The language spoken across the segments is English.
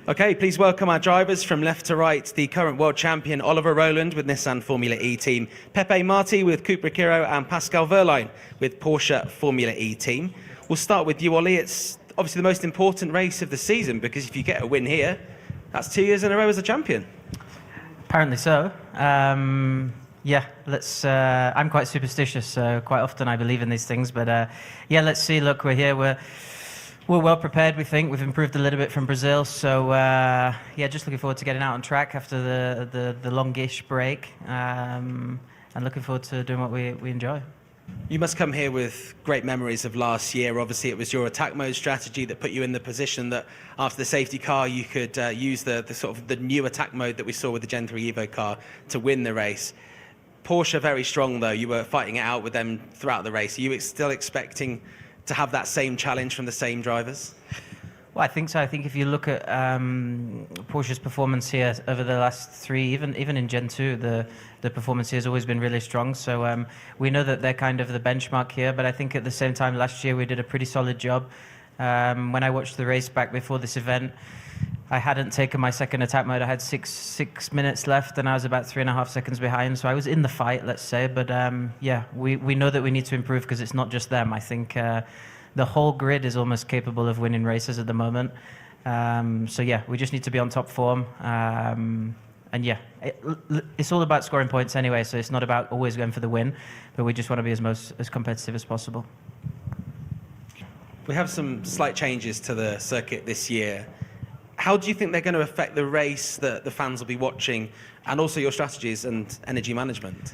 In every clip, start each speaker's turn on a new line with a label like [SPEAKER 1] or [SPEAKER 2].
[SPEAKER 1] Okay, please welcome our drivers from left to right, the current world champion Oliver Rowland with Nissan Formula E team, Pepe Martí with CUPRA KIRO and Pascal Wehrlein with Porsche Formula E team. We'll start with you, Ollie. It's obviously the most important race of the season because if you get a win here, that's 2 years in a row as a champion.
[SPEAKER 2] Apparently so. Yeah, I'm quite superstitious, so quite often I believe in these things. But yeah, let's see. Look, we're here. We're well prepared, we think. We've improved a little bit from Brazil. So yeah, just looking forward to getting out on track after the longish break. And looking forward to doing what we enjoy.
[SPEAKER 1] You must come here with great memories of last year. Obviously, it was your attack mode strategy that put you in the position that after the safety car, you could use the sort of the new attack mode that we saw with the Gen 3 Evo car to win the race. Porsche very strong, though. You were fighting it out with them throughout the race. Are you still expecting to have that same challenge from the same drivers?
[SPEAKER 2] Well, I think so. I think if you look at Porsche's performance here over the last three, even in Gen 2, the performance here has always been really strong. So we know that they're kind of the benchmark here, but I think at the same time last year we did a pretty solid job. When I watched the race back before this event, I hadn't taken my second attack mode. I had six minutes left and I was about 3.5 seconds behind. So I was in the fight, let's say. But yeah, we know that we need to improve because it's not just them. I think the whole grid is almost capable of winning races at the moment. So yeah, we just need to be on top form. And yeah, it's all about scoring points anyway. So it's not about always going for the win, but we just want to be as competitive as possible.
[SPEAKER 1] We have some slight changes to the circuit this year. How do you think they're going to affect the race that the fans will be watching, and also your strategies and energy management?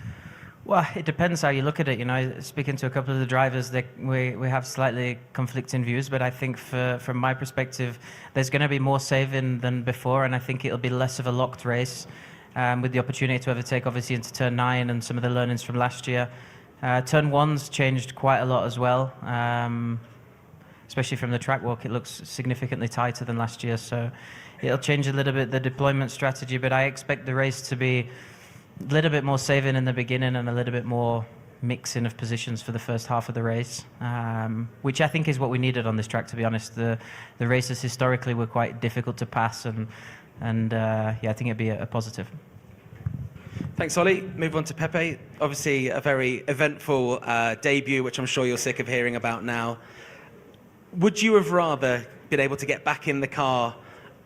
[SPEAKER 2] Well, it depends how you look at it. You know, speaking to a couple of the drivers, we have slightly conflicting views, but I think from my perspective, there's going to be more saving than before, and I think it'll be less of a locked race with the opportunity to overtake, obviously, into Turn 9 and some of the learnings from last year. Turn 1's changed quite a lot as well. Especially from the track walk, it looks significantly tighter than last year, so it'll change a little bit the deployment strategy, but I expect the race to be a little bit more saving in the beginning and a little bit more mixing of positions for the first half of the race, which I think is what we needed on this track, to be honest. The races historically were quite difficult to pass, and yeah, I think it'd be a positive.
[SPEAKER 1] Thanks, Ollie. Move on to Pepe. Obviously, a very eventful debut, which I'm sure you're sick of hearing about now. Would you have rather been able to get back in the car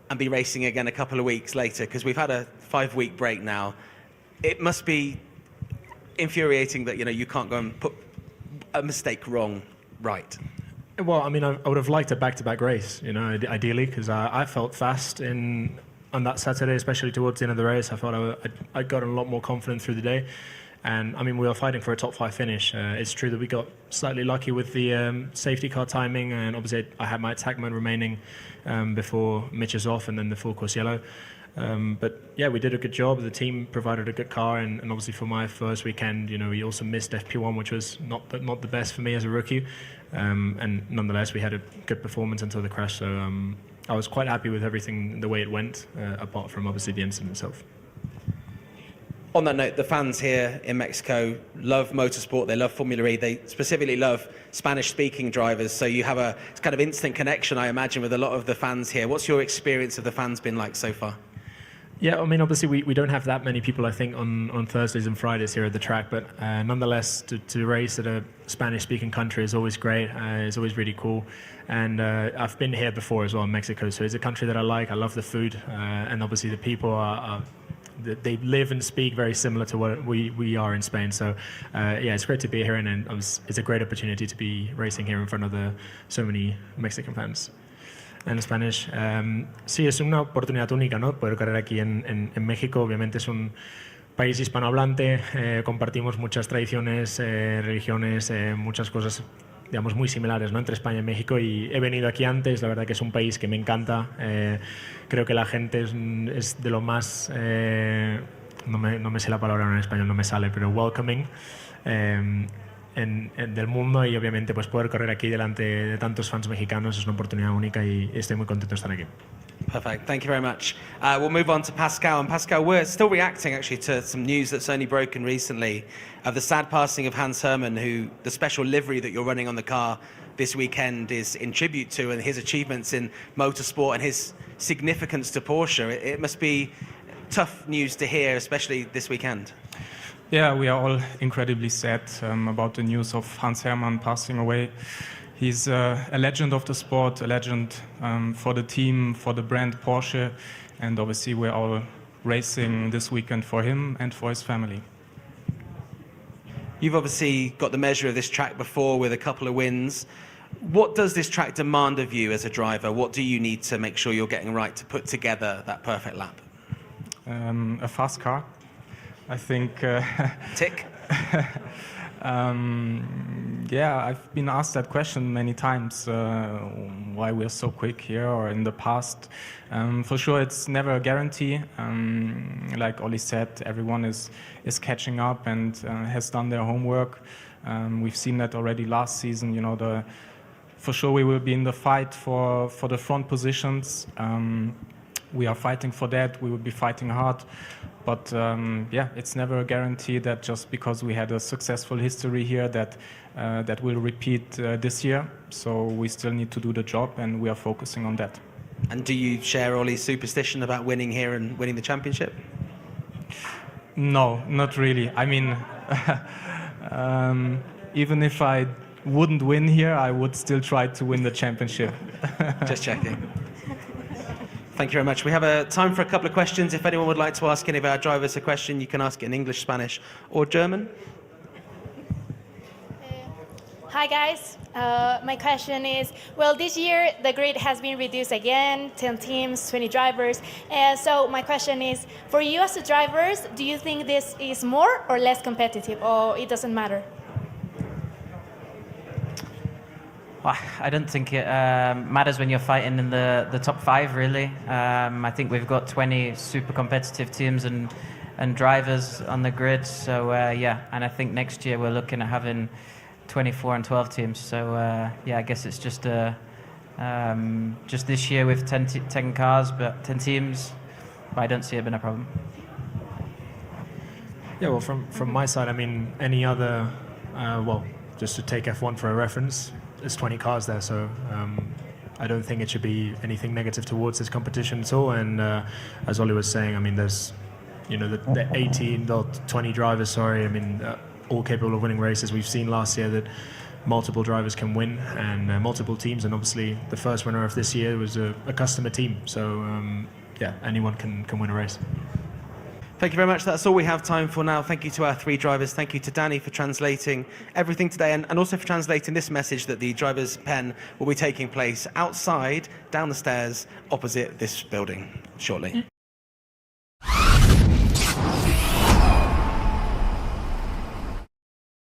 [SPEAKER 1] and be racing again a couple of weeks later? Because we've had a 5-week break now. It must be infuriating that you can't go and put a mistake wrong right.
[SPEAKER 3] Well, I mean, I would have liked a back-to-back race, ideally, because I felt fast on that Saturday, especially towards the end of the race. I thought I got a lot more confident through the day. And I mean, we were fighting for a top 5 finish. It's true that we got slightly lucky with the safety car timing, and obviously I had my attack mode remaining before Mitch's off and then the full course yellow. But yeah, we did a good job. The team provided a good car, and obviously for my first weekend, we also missed FP1, which was not the best for me as a rookie. And nonetheless, we had a good performance until the crash. So I was quite happy with everything, the way it went, apart from obviously the incident itself.
[SPEAKER 1] On that note, the fans here in Mexico love motorsport, they love Formula E, they specifically love Spanish-speaking drivers, so you have a kind of instant connection, I imagine, with a lot of the fans here. What's your experience of the fans been like so far?
[SPEAKER 3] Yeah, I mean, obviously we don't have that many people, I think, on Thursdays and Fridays here at the track, but nonetheless, to race at a Spanish-speaking country is always great. It's always really cool. And I've been here before as well in Mexico, so it's a country that I like. I love the food, and obviously the people they live and speak very similar to what we are in Spain. So yeah, it's great to be here, and it's a great opportunity to be racing here in front of so many Mexican fans. En Spanish, sí, es una oportunidad única, ¿no? Poder correr aquí en México. Obviamente es un país hispanohablante, compartimos muchas tradiciones, religiones, muchas cosas, digamos, muy similares, ¿no? Entre España y México, y he venido aquí antes. La verdad que es un país que me encanta. Creo que la gente es de lo más, no me sé la palabra en español, no me sale, pero welcoming del mundo, y obviamente pues poder correr aquí delante de tantos fans mexicanos es una oportunidad única y estoy muy contento de estar aquí.
[SPEAKER 1] Perfect, thank you very much. We'll move on to Pascal. And Pascal, we're still reacting actually to some news that's only broken recently of the sad passing of Hans Hermann, who the special livery that you're running on the car this weekend is in tribute to, and his achievements in motorsport and his significance to Porsche. It must be tough news to hear, especially this weekend.
[SPEAKER 4] Yeah, we are all incredibly sad about the news of Hans Hermann passing away. He's a legend of the sport, a legend for the team, for the brand Porsche, and obviously we're all racing this weekend for him and for his family.
[SPEAKER 1] You've obviously got the measure of this track before with a couple of wins. What does this track demand of you as a driver? What do you need to make sure you're getting right to put together that perfect lap?
[SPEAKER 4] A fast car, I think.
[SPEAKER 1] Tick.
[SPEAKER 4] Yeah, I've been asked that question many times, why we're so quick here or in the past. For sure, it's never a guarantee. Like Oli said, everyone is catching up and has done their homework. We've seen that already last season. You know, for sure we will be in the fight for the front positions. We are fighting for that. We will be fighting hard. But yeah, it's never a guarantee that just because we had a successful history here that will repeat this year. So we still need to do the job, and we are focusing on that.
[SPEAKER 1] And do you share Oli's superstition about winning here and winning the championship?
[SPEAKER 4] No, not really. I mean, even if I wouldn't win here, I would still try to win the championship.
[SPEAKER 1] Just checking. Thank you very much. We have time for a couple of questions. If anyone would like to ask any of our drivers a question, you can ask it in English, Spanish, or German.
[SPEAKER 5] Hi guys, my question is, well, this year the grid has been reduced again, 10 teams, 20 drivers. So my question is, for you as the drivers, do you think this is more or less competitive, or it doesn't matter?
[SPEAKER 2] Well, I don't think it matters when you're fighting in the top 5, really. I think we've got 20 super competitive teams and drivers on the grid. So yeah, and I think next year we're looking at having 24 and 12 teams. So yeah, I guess it's just this year with 10 cars, but 10 teams. But I don't see it being a problem.
[SPEAKER 3] Yeah, well, from my side, I mean, any other, well, just to take F1 for a reference, there's 20 cars there, so I don't think it should be anything negative towards this competition at all. And as Oli was saying, I mean, there's, you know, the 18 or 20 drivers, sorry, I mean, all capable of winning races. We've seen last year that multiple drivers can win, and multiple teams, and obviously the first winner of this year was a customer team. So yeah, anyone can win a race.
[SPEAKER 1] Thank you very much. That's all we have time for now. Thank you to our 3 drivers. Thank you to Danny for translating everything today, and also for translating this message that the driver's pen will be taking place outside, down the stairs, opposite this building shortly.